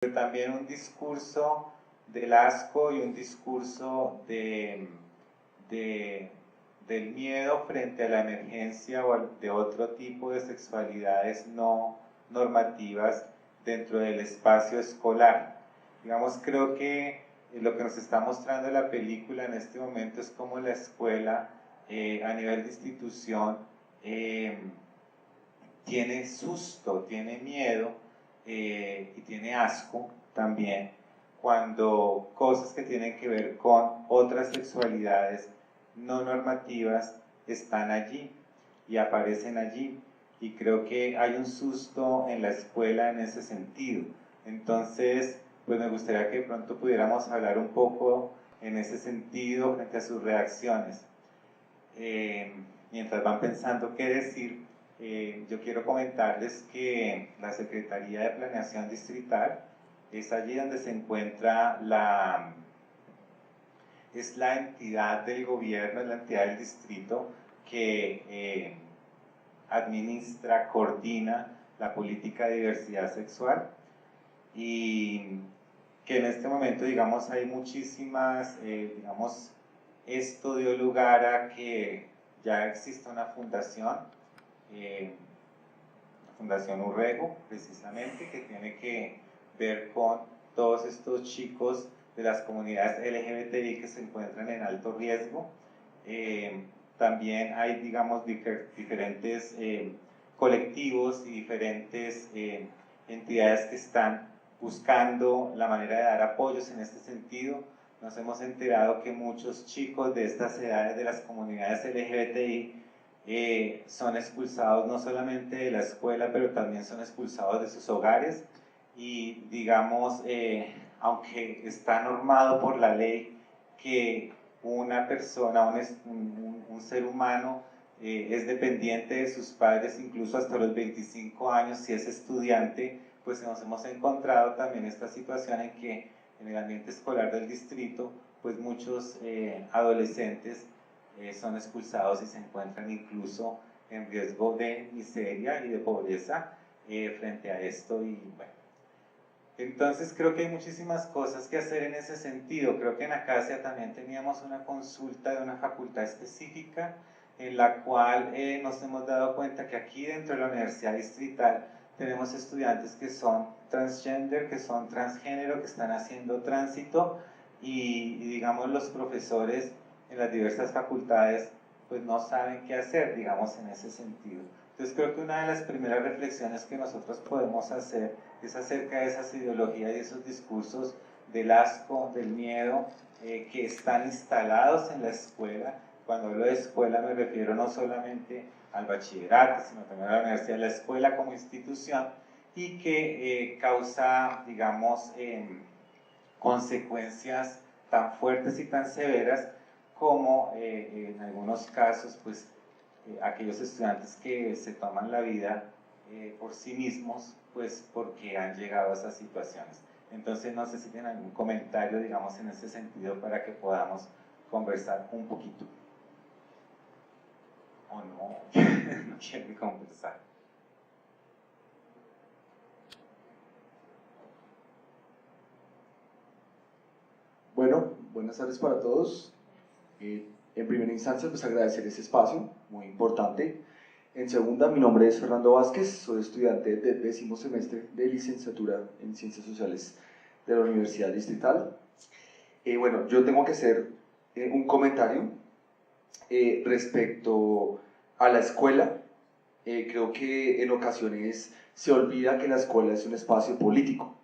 pero también un discurso del asco y un discurso del miedo frente a la emergencia o de otro tipo de sexualidades no normativas dentro del espacio escolar. Digamos, creo que lo que nos está mostrando la película en este momento es cómo la escuela a nivel de institución tiene susto, tiene miedo y tiene asco también cuando cosas que tienen que ver con otras sexualidades no normativas están allí y aparecen allí, y creo que hay un susto en la escuela en ese sentido. Entonces, pues me gustaría que de pronto pudiéramos hablar un poco en ese sentido frente a sus reacciones. Mientras van pensando qué decir, yo quiero comentarles que la Secretaría de Planeación Distrital es allí donde se encuentra es la entidad del gobierno, es la entidad del distrito que administra, coordina la política de diversidad sexual, y que en este momento, digamos, hay muchísimas, digamos, esto dio lugar a que ya exista una fundación, la Fundación Urrego, precisamente, que tiene que ver con todos estos chicos de las comunidades LGBTI que se encuentran en alto riesgo. También hay, digamos, diferentes colectivos y diferentes entidades que están buscando la manera de dar apoyos en este sentido. Nos hemos enterado que muchos chicos de estas edades de las comunidades LGBTI son expulsados no solamente de la escuela, pero también son expulsados de sus hogares, y digamos, aunque está normado por la ley que una persona, un ser humano es dependiente de sus padres incluso hasta los 25 años si es estudiante, pues nos hemos encontrado también esta situación en que en el ambiente escolar del distrito, pues muchos adolescentes son expulsados y se encuentran incluso en riesgo de miseria y de pobreza frente a esto. Y bueno, entonces creo que hay muchísimas cosas que hacer en ese sentido. Creo que en Acacia también teníamos una consulta de una facultad específica en la cual nos hemos dado cuenta que aquí dentro de la Universidad Distrital tenemos estudiantes que son transgender, que son transgénero, que están haciendo tránsito, y digamos los profesores en las diversas facultades pues no saben qué hacer, digamos, en ese sentido. Entonces creo que una de las primeras reflexiones que nosotros podemos hacer es acerca de esas ideologías y esos discursos del asco, del miedo, que están instalados en la escuela. Cuando hablo de escuela me refiero no solamente al bachillerato, sino también a la universidad, la escuela como institución, y que causa, digamos, consecuencias tan fuertes y tan severas como en algunos casos, pues, aquellos estudiantes que se toman la vida por sí mismos, pues porque han llegado a esas situaciones. Entonces no sé si tienen algún comentario, digamos, en ese sentido para que podamos conversar un poquito. ¿O no? No quieren conversar. Bueno, buenas tardes para todos. En primera instancia, pues agradecer ese espacio, muy importante. En segunda, mi nombre es Fernando Vázquez, soy estudiante del 10º semestre de licenciatura en Ciencias Sociales de la Universidad Distrital. Bueno, yo tengo que hacer un comentario respecto a la escuela. Creo que en ocasiones se olvida que la escuela es un espacio político.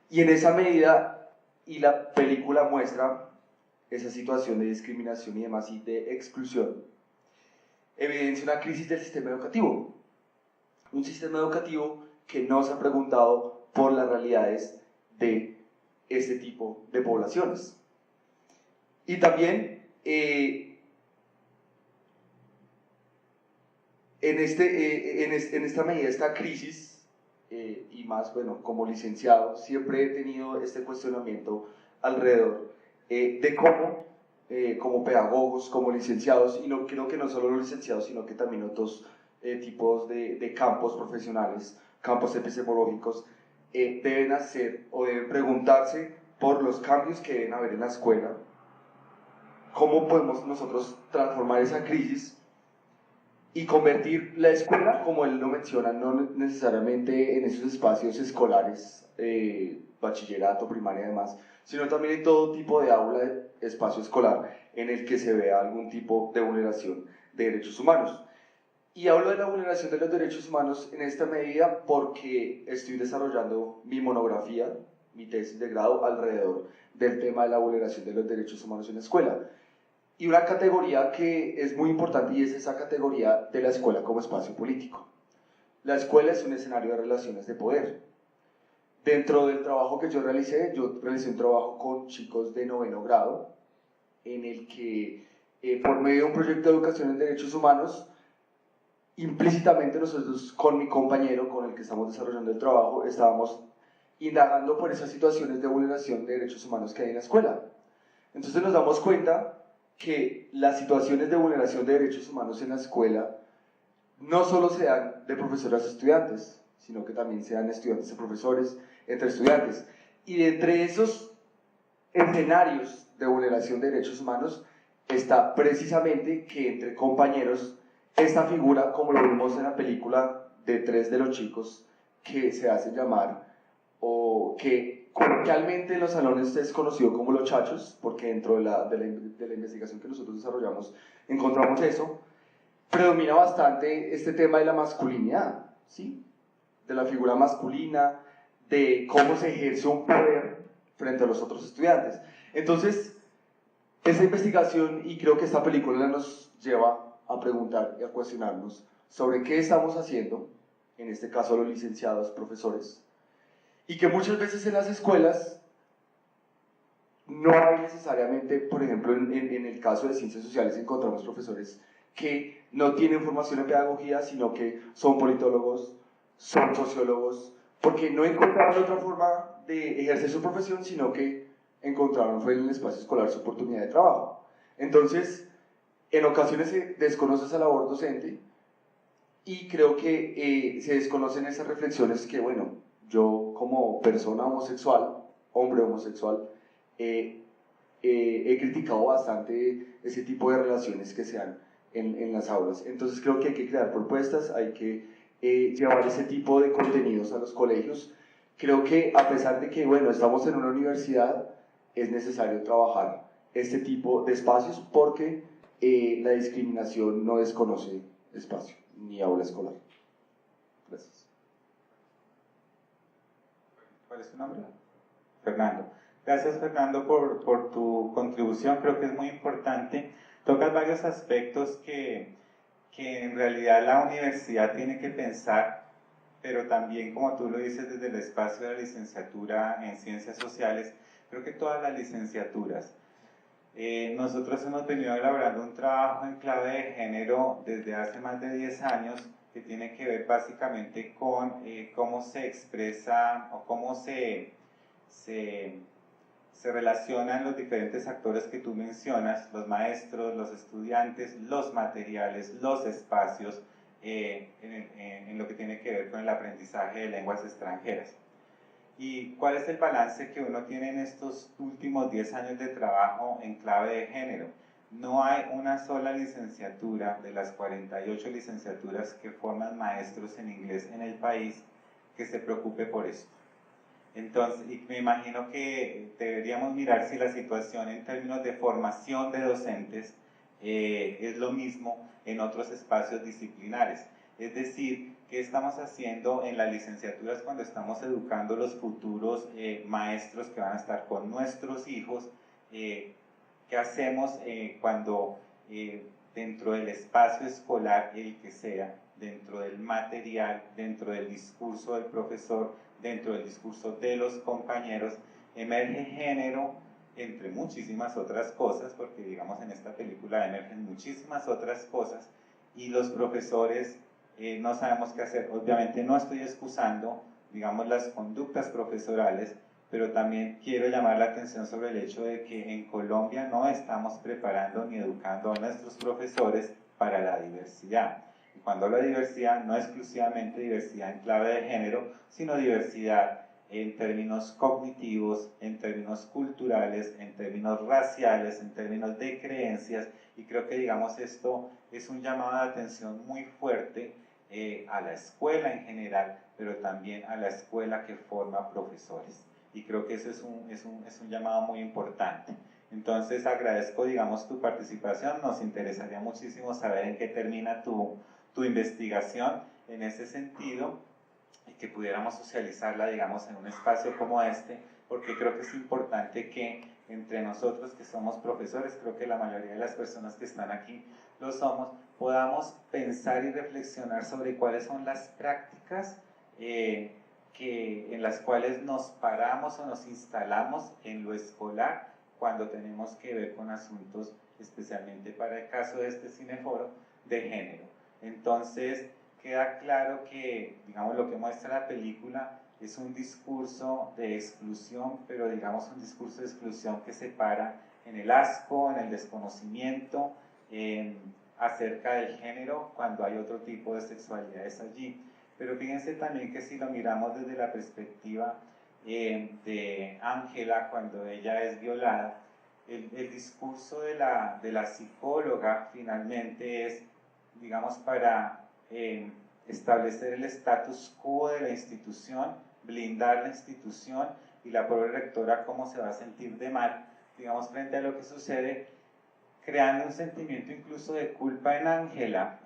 Y en esa medida, y la película muestra esa situación de discriminación y demás y de exclusión, evidencia una crisis del sistema educativo. Un sistema educativo que no se ha preguntado por las realidades de este tipo de poblaciones. Y también en esta medida, esta crisis, y más, bueno, como licenciado, siempre he tenido este cuestionamiento alrededor de cómo, como pedagogos, como licenciados, y no creo que no solo los licenciados, sino que también otros tipos de campos profesionales, campos epistemológicos, deben hacer o deben preguntarse por los cambios que deben haber en la escuela, cómo podemos nosotros transformar esa crisis y convertir la escuela, como él lo menciona, no necesariamente en esos espacios escolares, bachillerato, primaria y demás, sino también en todo tipo de aula, de espacio escolar en el que se vea algún tipo de vulneración de derechos humanos. Y hablo de la vulneración de los derechos humanos en esta medida porque estoy desarrollando mi monografía, mi tesis de grado alrededor del tema de la vulneración de los derechos humanos en la escuela. Y una categoría que es muy importante y es esa categoría de la escuela como espacio político. La escuela es un escenario de relaciones de poder. Dentro del trabajo que yo realicé un trabajo con chicos de 9º grado en el que por medio de un proyecto de educación en derechos humanos, implícitamente nosotros con mi compañero con el que estamos desarrollando el trabajo estábamos indagando por esas situaciones de vulneración de derechos humanos que hay en la escuela. Entonces nos damos cuenta que las situaciones de vulneración de derechos humanos en la escuela no solo se dan de profesores a estudiantes, sino que también se dan estudiantes a profesores, entre estudiantes. Y de entre esos escenarios de vulneración de derechos humanos está precisamente que entre compañeros esta figura, como lo vimos en la película de 3 de los chicos que se hacen llamar, o que coloquialmente en los salones es conocido como los chachos, porque dentro de la investigación que nosotros desarrollamos encontramos eso, predomina bastante este tema de la masculinidad, ¿sí? De la figura masculina, de cómo se ejerce un poder frente a los otros estudiantes. Entonces, esa investigación, y creo que esta película nos lleva a preguntar y a cuestionarnos sobre qué estamos haciendo, en este caso los licenciados, profesores, y que muchas veces en las escuelas no hay necesariamente, por ejemplo, en el caso de ciencias sociales encontramos profesores que no tienen formación en pedagogía, sino que son politólogos, son sociólogos, porque no encontraron otra forma de ejercer su profesión, sino que encontraron fue en el espacio escolar su oportunidad de trabajo. Entonces, en ocasiones se desconoce esa labor docente y creo que se desconocen esas reflexiones que, bueno, yo como persona homosexual, hombre homosexual, he criticado bastante ese tipo de relaciones que se dan en las aulas. Entonces creo que hay que crear propuestas, hay que llevar ese tipo de contenidos a los colegios. Creo que a pesar de que, bueno, estamos en una universidad, es necesario trabajar este tipo de espacios porque la discriminación no desconoce espacio ni aula escolar. Gracias. ¿Cuál es tu nombre? Fernando. Gracias, Fernando, por tu contribución. Creo que es muy importante. Tocas varios aspectos que en realidad la universidad tiene que pensar, pero también, como tú lo dices, desde el espacio de la licenciatura en Ciencias Sociales, creo que todas las licenciaturas. Nosotros hemos venido elaborando un trabajo en clave de género desde hace más de 10 años que tiene que ver básicamente con cómo se expresa o cómo se relacionan los diferentes actores que tú mencionas, los maestros, los estudiantes, los materiales, los espacios, en lo que tiene que ver con el aprendizaje de lenguas extranjeras. ¿Y cuál es el balance que uno tiene en estos últimos 10 años de trabajo en clave de género? No hay una sola licenciatura de las 48 licenciaturas que forman maestros en inglés en el país que se preocupe por esto. Entonces, y me imagino que deberíamos mirar si la situación en términos de formación de docentes es lo mismo en otros espacios disciplinares. Es decir, ¿qué estamos haciendo en las licenciaturas cuando estamos educando los futuros maestros que van a estar con nuestros hijos? ¿Qué hacemos cuando dentro del espacio escolar, el que sea, dentro del material, dentro del discurso del profesor, dentro del discurso de los compañeros, emerge género, entre muchísimas otras cosas, porque digamos en esta película emergen muchísimas otras cosas, y los profesores no sabemos qué hacer? Obviamente no estoy excusando, digamos, las conductas profesorales, pero también quiero llamar la atención sobre el hecho de que en Colombia no estamos preparando ni educando a nuestros profesores para la diversidad. Y cuando hablo de diversidad, no exclusivamente diversidad en clave de género, sino diversidad en términos cognitivos, en términos culturales, en términos raciales, en términos de creencias, y creo que, digamos, esto es un llamado de atención muy fuerte a la escuela en general, pero también a la escuela que forma profesores. Y creo que eso es un llamado muy importante. Entonces agradezco, digamos, tu participación. Nos interesaría muchísimo saber en qué termina tu investigación en ese sentido y que pudiéramos socializarla, digamos, en un espacio como este, porque creo que es importante que entre nosotros que somos profesores, creo que la mayoría de las personas que están aquí lo somos, podamos pensar y reflexionar sobre cuáles son las prácticas en las cuales nos paramos o nos instalamos en lo escolar cuando tenemos que ver con asuntos, especialmente para el caso de este cineforo, de género. Entonces, queda claro que, digamos, lo que muestra la película es un discurso de exclusión, pero digamos un discurso de exclusión que se para en el asco, en el desconocimiento, acerca del género, cuando hay otro tipo de sexualidades allí. Pero fíjense también que si lo miramos desde la perspectiva de Ángela, cuando ella es violada, el discurso de la psicóloga finalmente es, digamos, para establecer el status quo de la institución, blindar la institución y la pobre rectora cómo se va a sentir de mal, digamos, frente a lo que sucede, creando un sentimiento incluso de culpa en Ángela,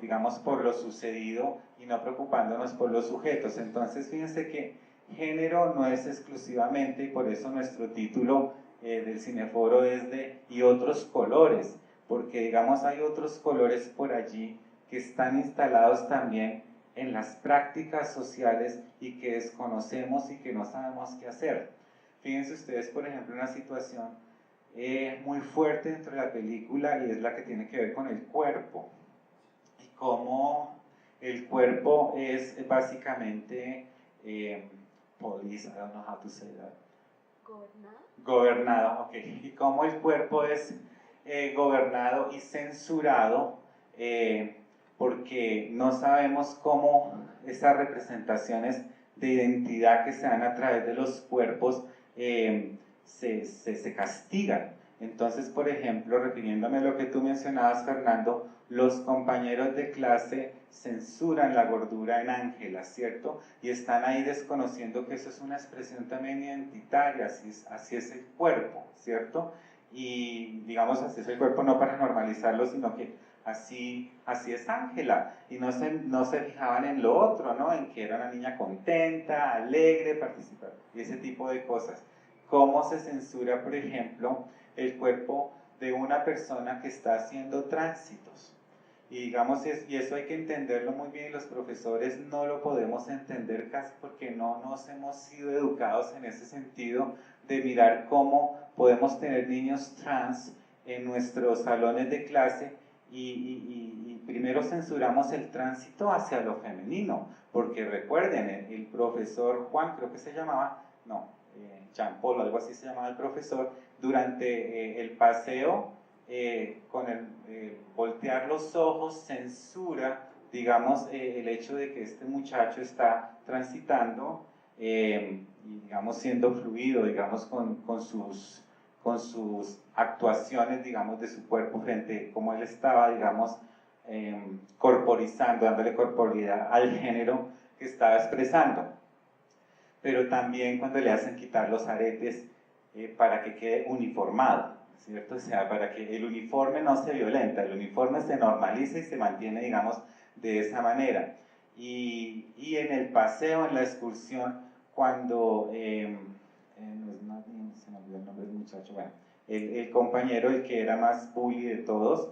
digamos, por lo sucedido y no preocupándonos por los sujetos. Entonces, fíjense que género no es exclusivamente, y por eso nuestro título del cineforo es de "y otros colores", porque, digamos, hay otros colores por allí que están instalados también en las prácticas sociales y que desconocemos y que no sabemos qué hacer. Fíjense ustedes, por ejemplo, una situación muy fuerte dentro de la película, y es la que tiene que ver con el cuerpo, y cómo el cuerpo es básicamente police, I don't know how to say that. Gobernado, ok. Y cómo el cuerpo es gobernado y censurado porque no sabemos cómo esas representaciones de identidad que se dan a través de los cuerpos se castigan. Entonces, por ejemplo, refiriéndome a lo que tú mencionabas, Fernando, los compañeros de clase censuran la gordura en Ángela, ¿cierto? Y están ahí desconociendo que eso es una expresión también identitaria, así es el cuerpo, ¿cierto? Y digamos, así es el cuerpo no para normalizarlo, sino que así es Ángela. Y no se fijaban en lo otro, ¿no? En que era una niña contenta, alegre, participativa, y ese tipo de cosas. ¿Cómo se censura, por ejemplo, el cuerpo de una persona que está haciendo tránsitos? Y digamos, y eso hay que entenderlo muy bien, y los profesores no lo podemos entender casi porque no nos hemos sido educados en ese sentido de mirar cómo podemos tener niños trans en nuestros salones de clase y primero censuramos el tránsito hacia lo femenino, porque recuerden, el profesor Juan, creo que se llamaba, Jean Paul, algo así se llamaba el profesor, durante el paseo, con el voltear los ojos, censura, digamos, el hecho de que este muchacho está transitando y, digamos, siendo fluido, digamos, con sus actuaciones, digamos, de su cuerpo frente a cómo él estaba, digamos, corporizando, dándole corporeidad al género que estaba expresando. Pero también cuando le hacen quitar los aretes para que quede uniformado, ¿cierto? O sea, para que el uniforme no se violenta, el uniforme se normaliza y se mantiene, digamos, de esa manera. Y en el paseo, en la excursión, cuando, se me olvidó el nombre del muchacho, bueno, el compañero, el que era más bully de todos,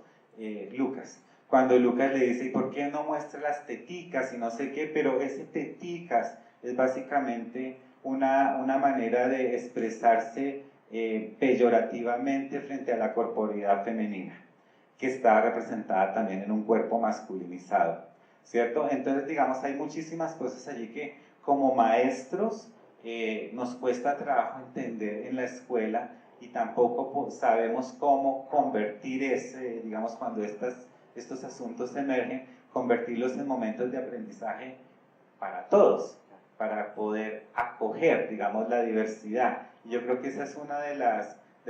Lucas. Cuando Lucas le dice, ¿y por qué no muestra las teticas y no sé qué? Pero ese teticas es básicamente una manera de expresarse peyorativamente frente a la corporeidad femenina, que está representada también en un cuerpo masculinizado, ¿cierto? Entonces, digamos, hay muchísimas cosas allí que como maestros nos cuesta trabajo entender en la escuela, y tampoco sabemos cómo convertir digamos, cuando estos asuntos emergen, convertirlos en momentos de aprendizaje para todos, para poder acoger, digamos, la diversidad. Y yo creo que esa es una de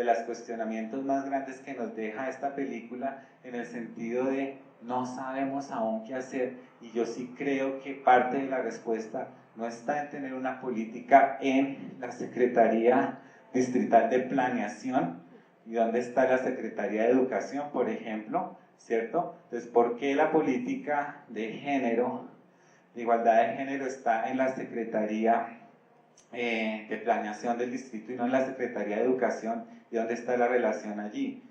las cuestionamientos más grandes que nos deja esta película, en el sentido de no sabemos aún qué hacer, y yo sí creo que parte de la respuesta no está en tener una política en la Secretaría Distrital de Planeación, y dónde está la Secretaría de Educación, por ejemplo, ¿cierto? Entonces, ¿por qué la política de género, de igualdad de género, está en la Secretaría de Planeación del Distrito y no en la Secretaría de Educación? ¿Y dónde está la relación allí?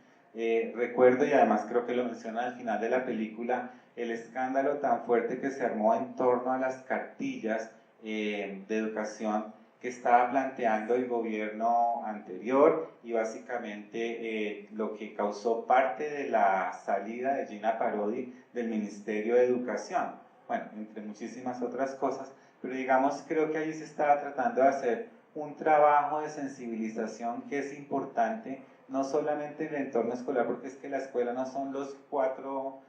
Recuerdo, y además creo que lo menciona al final de la película, el escándalo tan fuerte que se armó en torno a las cartillas de educación que estaba planteando el gobierno anterior, y básicamente lo que causó parte de la salida de Gina Parodi del Ministerio de Educación, bueno, entre muchísimas otras cosas, pero digamos, creo que ahí se estaba tratando de hacer un trabajo de sensibilización que es importante, no solamente en el entorno escolar, porque es que la escuela no son los cuatro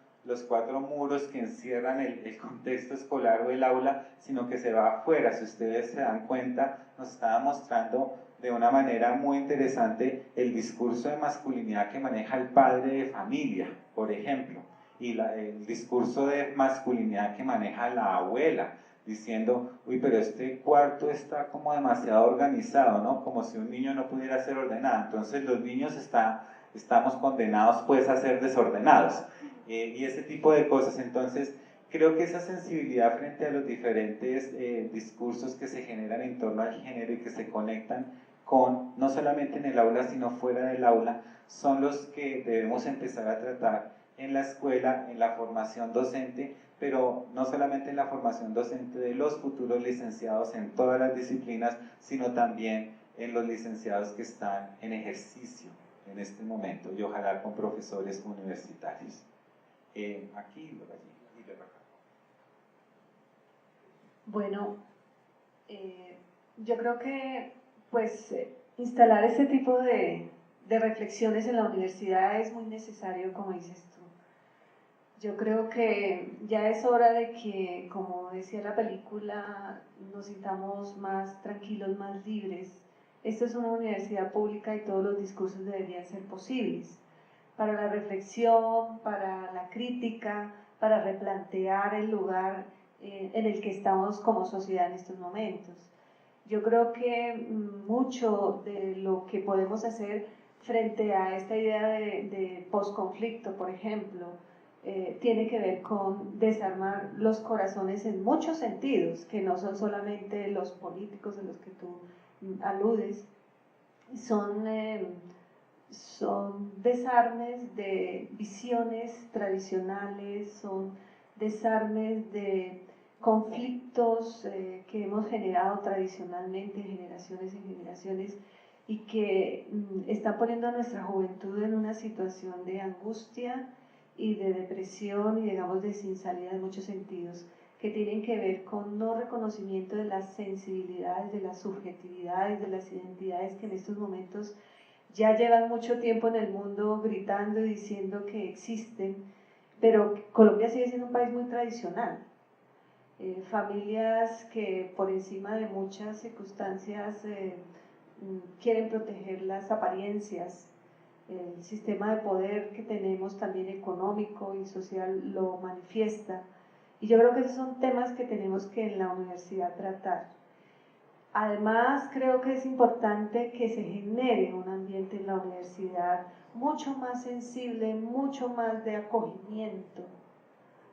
muros que encierran el contexto escolar o el aula, sino que se va afuera. Si ustedes se dan cuenta, nos estaba mostrando de una manera muy interesante el discurso de masculinidad que maneja el padre de familia, por ejemplo, y el discurso de masculinidad que maneja la abuela, diciendo, uy, pero este cuarto está como demasiado organizado, ¿no? Como si un niño no pudiera ser ordenado. Entonces los niños estamos condenados pues a ser desordenados. Y ese tipo de cosas. Entonces, creo que esa sensibilidad frente a los diferentes discursos que se generan en torno al género y que se conectan con, no solamente en el aula, sino fuera del aula, son los que debemos empezar a tratar en la escuela, en la formación docente, pero no solamente en la formación docente de los futuros licenciados en todas las disciplinas, sino también en los licenciados que están en ejercicio en este momento, y ojalá con profesores universitarios. Aquí y luego allí, y luego acá. Bueno, yo creo que pues instalar este tipo de reflexiones en la universidad es muy necesario, como dices tú. Yo creo que ya es hora de que, como decía la película, nos sintamos más tranquilos, más libres. Esto es una universidad pública y todos los discursos deberían ser posibles para la reflexión, para la crítica, para replantear el lugar en el que estamos como sociedad en estos momentos. Yo creo que mucho de lo que podemos hacer frente a esta idea de posconflicto, por ejemplo, tiene que ver con desarmar los corazones en muchos sentidos, que no son solamente los políticos de los que tú aludes, son desarmes de visiones tradicionales, son desarmes de conflictos que hemos generado tradicionalmente, generaciones en generaciones, y que están poniendo a nuestra juventud en una situación de angustia y de depresión y digamos de sin salida en muchos sentidos, que tienen que ver con no reconocimiento de las sensibilidades, de las subjetividades, de las identidades que en estos momentos ya llevan mucho tiempo en el mundo gritando y diciendo que existen, pero Colombia sigue siendo un país muy tradicional. Familias que por encima de muchas circunstancias quieren proteger las apariencias. El sistema de poder que tenemos también económico y social lo manifiesta. Y yo creo que esos son temas que tenemos que en la universidad tratar. Además, creo que es importante que se genere un ambiente en la universidad mucho más sensible, mucho más de acogimiento,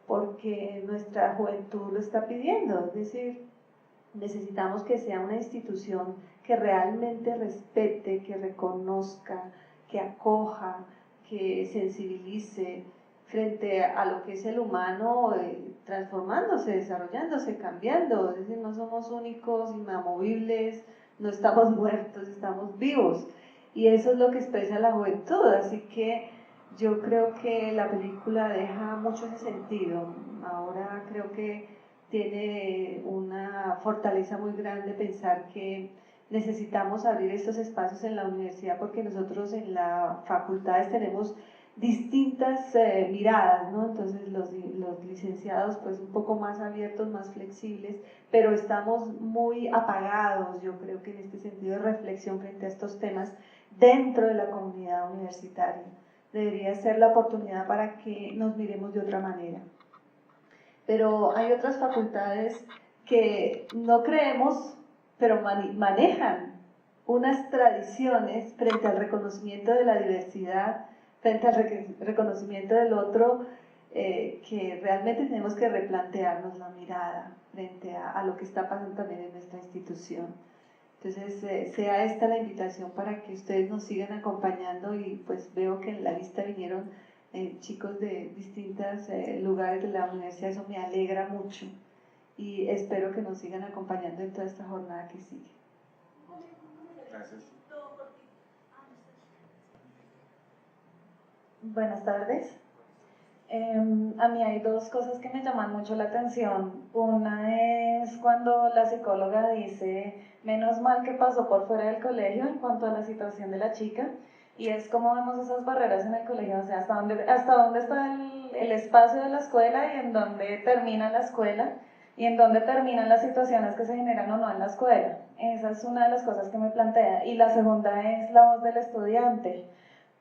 porque nuestra juventud lo está pidiendo, es decir, necesitamos que sea una institución que realmente respete, que reconozca, que acoja, que sensibilice frente a lo que es el humano transformándose, desarrollándose, cambiando. Es decir, no somos únicos, inamovibles, no estamos muertos, estamos vivos. Y eso es lo que expresa la juventud, así que yo creo que la película deja mucho ese sentido. Ahora creo que tiene una fortaleza muy grande pensar que necesitamos abrir estos espacios en la universidad, porque nosotros en las facultades tenemos distintas miradas, ¿no? Entonces los licenciados pues un poco más abiertos, más flexibles, pero estamos muy apagados, yo creo que en este sentido de reflexión frente a estos temas dentro de la comunidad universitaria. Debería ser la oportunidad para que nos miremos de otra manera. Pero hay otras facultades que no creemos, pero manejan unas tradiciones frente al reconocimiento de la diversidad, frente al reconocimiento del otro, que realmente tenemos que replantearnos la mirada frente a lo que está pasando también en nuestra institución. Entonces, sea esta la invitación para que ustedes nos sigan acompañando, y pues veo que en la lista vinieron chicos de distintos lugares de la universidad. Eso me alegra mucho y espero que nos sigan acompañando en toda esta jornada que sigue. Gracias. Buenas tardes. A mí hay dos cosas que me llaman mucho la atención. Una es cuando la psicóloga dice, menos mal que pasó por fuera del colegio en cuanto a la situación de la chica, y es como vemos esas barreras en el colegio, o sea, hasta dónde está el espacio de la escuela y en dónde termina la escuela y en dónde terminan las situaciones que se generan o no en la escuela. Esa es una de las cosas que me plantea. Y la segunda es la voz del estudiante,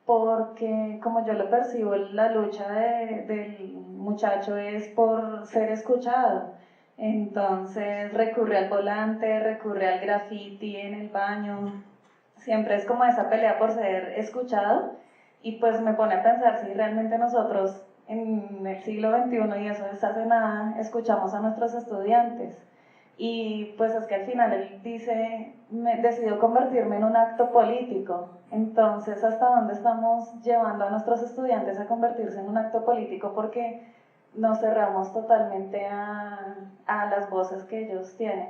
porque como yo lo percibo, la lucha del muchacho es por ser escuchado. Entonces recurre al volante, recurre al graffiti en el baño, siempre es como esa pelea por ser escuchado, y pues me pone a pensar si realmente nosotros en el siglo XXI, y eso es hace nada, escuchamos a nuestros estudiantes. Y pues es que al final él dice, decidió convertirme en un acto político. Entonces, ¿hasta dónde estamos llevando a nuestros estudiantes a convertirse en un acto político? Porque nos cerramos totalmente a las voces que ellos tienen.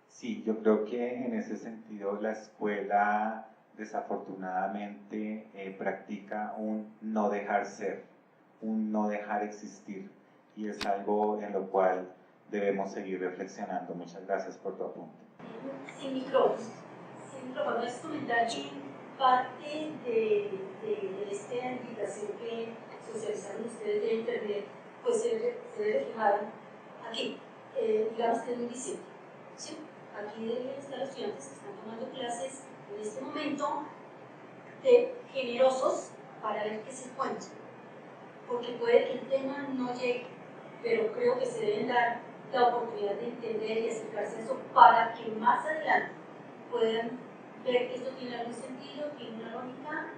Sí, yo creo que en ese sentido la escuela desafortunadamente practica un no dejar ser, un no dejar existir, y es algo en lo cual debemos seguir reflexionando. Muchas gracias por tu apunte. Sin micrófono, es comentar que parte de esta invitación que socializaron ustedes de internet, pues se ve reflejada aquí, digamos que es muy visible, ¿sí? Aquí deben estar los estudiantes que están tomando clases en este momento generosos para ver qué se encuentran, porque puede que el tema no llegue, pero creo que se deben dar la oportunidad de entender y acercarse a eso para que más adelante puedan ver que esto tiene algún sentido, tiene una lógica,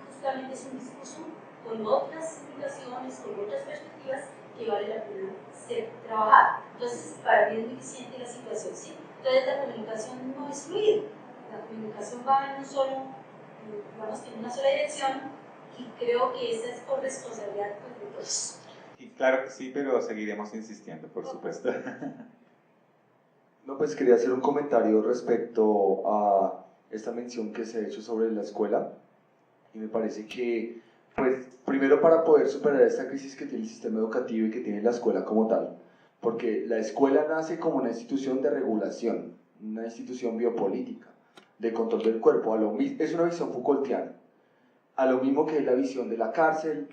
justamente es un discurso con otras implicaciones, con otras perspectivas que vale la pena ser trabajada. Entonces, para mí es muy eficiente la situación, ¿sí? Entonces, la comunicación no es fluida, la comunicación va en un solo, digamos que en una sola dirección, y creo que esa es por responsabilidad de todos. Y claro que sí, pero seguiremos insistiendo, por supuesto. No, pues quería hacer un comentario respecto a esta mención que se ha hecho sobre la escuela, y me parece que, pues, primero para poder superar esta crisis que tiene el sistema educativo y que tiene la escuela como tal, porque la escuela nace como una institución de regulación, una institución biopolítica, de control del cuerpo, es una visión Foucaultiana, a lo mismo que es la visión de la cárcel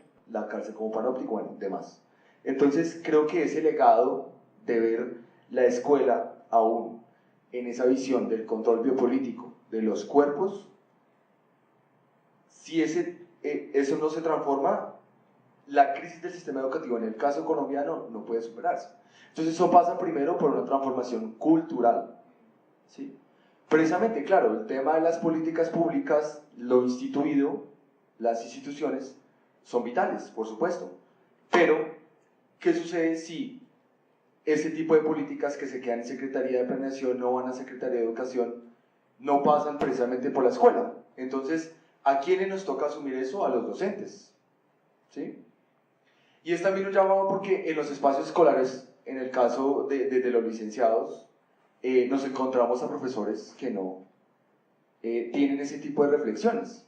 como panóptico, bueno, demás. Entonces creo que ese legado de ver la escuela aún en esa visión del control biopolítico de los cuerpos, si eso no se transforma, la crisis del sistema educativo en el caso colombiano no puede superarse. Entonces eso pasa primero por una transformación cultural, ¿sí? Precisamente, claro, el tema de las políticas públicas, lo instituido, las instituciones son vitales, por supuesto, pero ¿qué sucede si ese tipo de políticas que se quedan en Secretaría de Planeación, no van a Secretaría de Educación, no pasan precisamente por la escuela? Entonces, ¿a quiénes nos toca asumir eso? A los docentes, ¿sí? Y es también un llamado porque en los espacios escolares, en el caso de los licenciados, nos encontramos a profesores que no tienen ese tipo de reflexiones.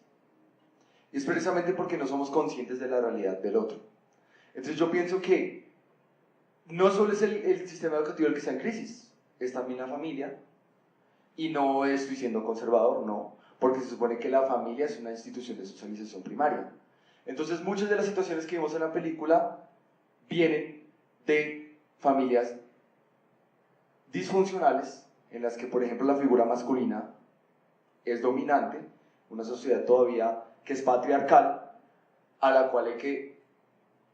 Y es precisamente porque no somos conscientes de la realidad del otro. Entonces yo pienso que no solo es el sistema educativo el que está en crisis, es también la familia, y no estoy siendo conservador, no, porque se supone que la familia es una institución de socialización primaria. Entonces muchas de las situaciones que vimos en la película vienen de familias disfuncionales, en las que por ejemplo la figura masculina es dominante, una sociedad todavía que es patriarcal, a la cual hay que,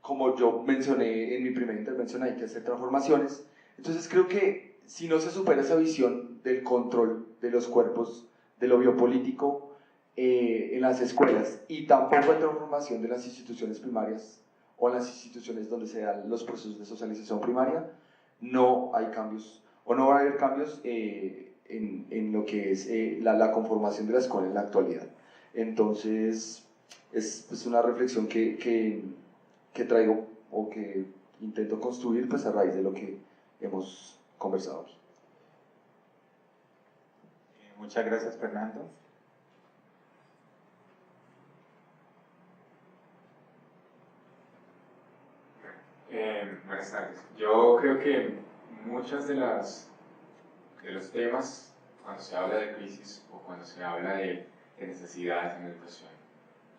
como yo mencioné en mi primera intervención, hay que hacer transformaciones. Entonces creo que si no se supera esa visión del control de los cuerpos, de lo biopolítico en las escuelas, y tampoco hay transformación de las instituciones primarias o en las instituciones donde se dan los procesos de socialización primaria, no hay cambios, o no va a haber cambios en lo que es la conformación de la escuela en la actualidad. Entonces es una reflexión que traigo o que intento construir pues a raíz de lo que hemos conversado aquí. Muchas gracias, Fernando. Buenas tardes. Yo creo que muchas de los temas, cuando se habla de crisis o cuando se habla de necesidades en la educación,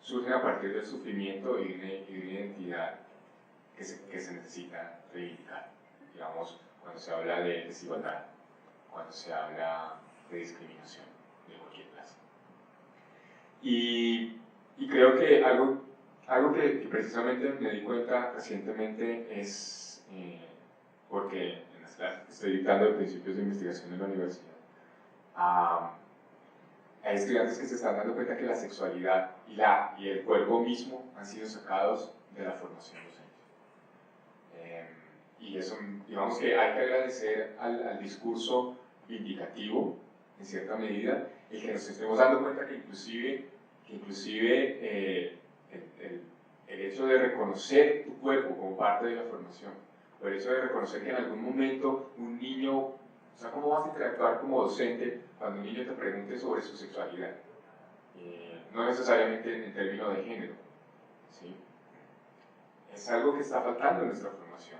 surgen a partir del sufrimiento y de una identidad que se necesita reivindicar. Digamos, cuando se habla de desigualdad, cuando se habla de discriminación de cualquier clase. Y creo que algo que precisamente me di cuenta recientemente es porque en las clases que estoy dictando de principios de investigación en la universidad, hay estudiantes que se están dando cuenta que la sexualidad y el cuerpo mismo han sido sacados de la formación docente. Y eso, digamos que hay que agradecer al discurso vindicativo, en cierta medida, el que nos estemos dando cuenta que inclusive el hecho de reconocer tu cuerpo como parte de la formación, o el hecho de reconocer que en algún momento un niño, o sea, ¿cómo vas a interactuar como docente cuando un niño te pregunte sobre su sexualidad? No necesariamente en términos de género, ¿sí? Es algo que está faltando en nuestra formación.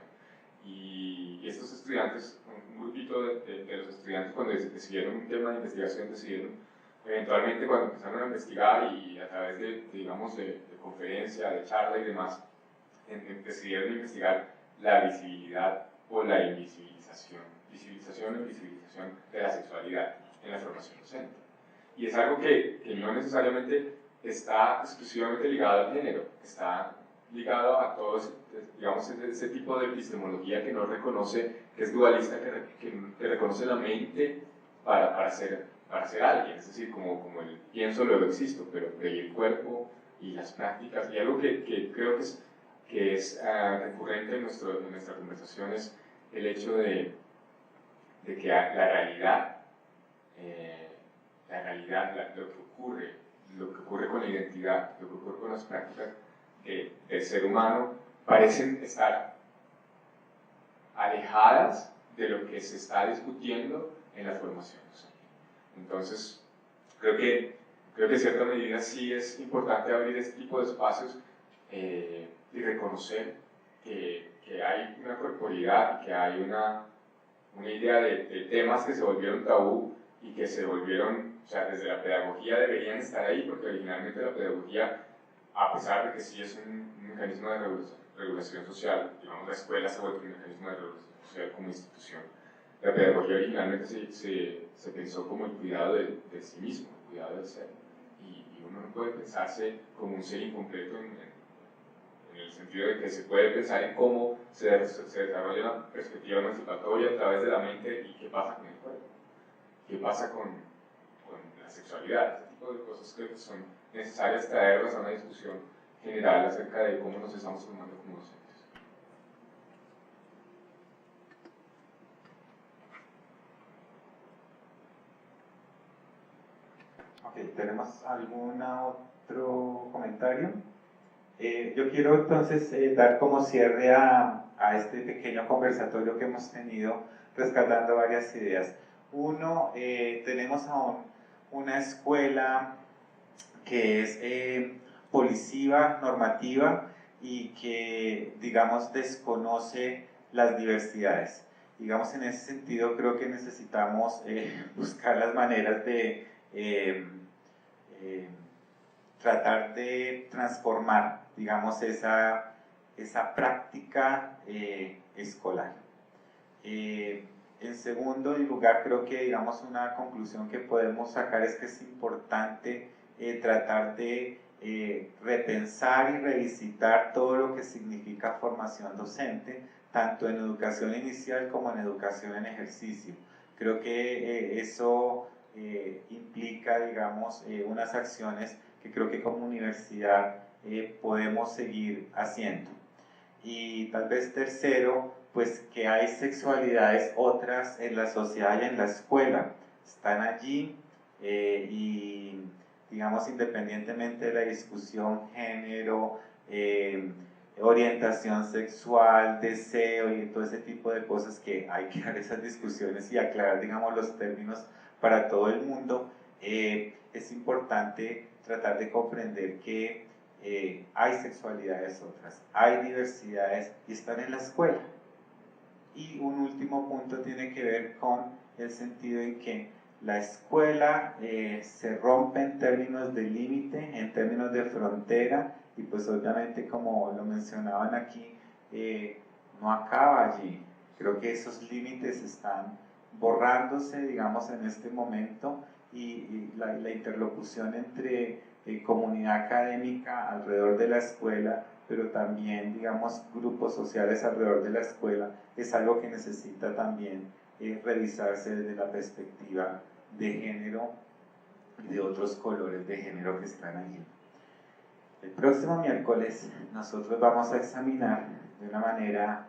Y estos estudiantes, un grupito de los estudiantes, cuando decidieron un tema de investigación, decidieron eventualmente, cuando empezaron a investigar y a través de conferencia, de charla y demás, decidieron investigar la visibilidad o la invisibilización o invisibilización de la sexualidad en la formación docente. Y es algo que no necesariamente está exclusivamente ligado al género, está ligado a todo ese tipo de epistemología que no reconoce, que es dualista, que reconoce la mente para ser alguien, es decir, como el pienso, luego existo, pero el cuerpo y las prácticas, y algo que creo que es recurrente en nuestra conversación es el hecho de que la realidad, lo que ocurre con la identidad, lo que ocurre con las prácticas del ser humano, parecen estar alejadas de lo que se está discutiendo en la formación docente. Entonces, creo que en cierta medida sí es importante abrir este tipo de espacios y reconocer que hay una corporeidad y que hay una idea de temas que se volvieron tabú y que se volvieron, o sea, desde la pedagogía deberían estar ahí, porque originalmente la pedagogía, a pesar de que sí es un mecanismo de regulación social, digamos, la escuela se vuelve un mecanismo de regulación social como institución. La pedagogía originalmente se pensó como el cuidado de sí mismo, el cuidado del ser, y uno no puede pensarse como un ser incompleto en el sentido de que se puede pensar en cómo se desarrolla una perspectiva emancipatoria a través de la mente y qué pasa con el cuerpo, qué pasa con la sexualidad. Este tipo de cosas creo que son necesarias traerlas a una discusión general acerca de cómo nos estamos formando como docentes. Ok, ¿tenemos algún otro comentario? Yo quiero entonces dar como cierre a este pequeño conversatorio que hemos tenido, rescatando varias ideas. Uno, tenemos aún una escuela que es policiva, normativa y que, digamos, desconoce las diversidades. Digamos, en ese sentido creo que necesitamos buscar las maneras tratar de transformar, digamos, esa práctica escolar. En segundo lugar, creo que, digamos, una conclusión que podemos sacar es que es importante tratar de repensar y revisitar todo lo que significa formación docente, tanto en educación inicial como en educación en ejercicio. Creo que eso implica, digamos, unas acciones que creo que como universidad podemos seguir haciendo. Y tal vez tercero, pues que hay sexualidades otras en la sociedad y en la escuela, están allí y digamos independientemente de la discusión género, orientación sexual, deseo y todo ese tipo de cosas que hay que dar esas discusiones y aclarar, digamos, los términos para todo el mundo, es importante tratar de comprender que hay sexualidades otras, hay diversidades y están en la escuela. Y un último punto tiene que ver con el sentido en que la escuela se rompe en términos de límite, en términos de frontera, y pues obviamente como lo mencionaban aquí, no acaba allí. Creo que esos límites están borrándose, digamos, en este momento, y la interlocución entre comunidad académica alrededor de la escuela, pero también, digamos, grupos sociales alrededor de la escuela, es algo que necesita también revisarse desde la perspectiva de género y de otros colores de género que están allí. El próximo miércoles nosotros vamos a examinar de una manera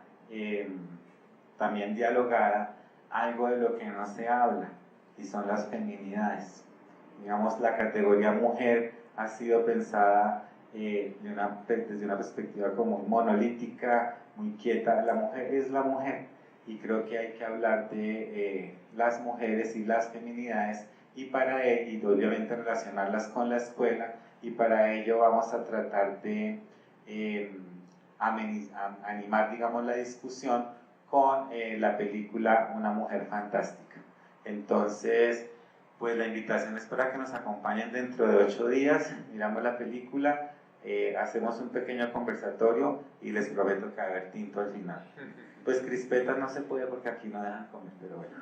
también dialogada algo de lo que no se habla, y son las feminidades. Digamos, la categoría mujer ha sido pensada desde una perspectiva como monolítica, muy quieta. La mujer es la mujer, y creo que hay que hablar de las mujeres y las feminidades, y obviamente relacionarlas con la escuela, y para ello vamos a tratar de animar, digamos, la discusión con la película Una Mujer Fantástica. Entonces, pues la invitación es para que nos acompañen dentro de 8 días, miramos la película, hacemos un pequeño conversatorio y les prometo que va a haber tinto al final. Pues crispetas no se puede porque aquí no dejan comer, pero bueno.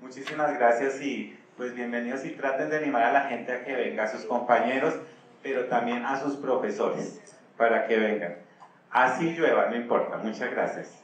Muchísimas gracias y pues bienvenidos, y traten de animar a la gente a que venga, a sus compañeros, pero también a sus profesores, para que vengan. Así llueva, no importa. Muchas gracias.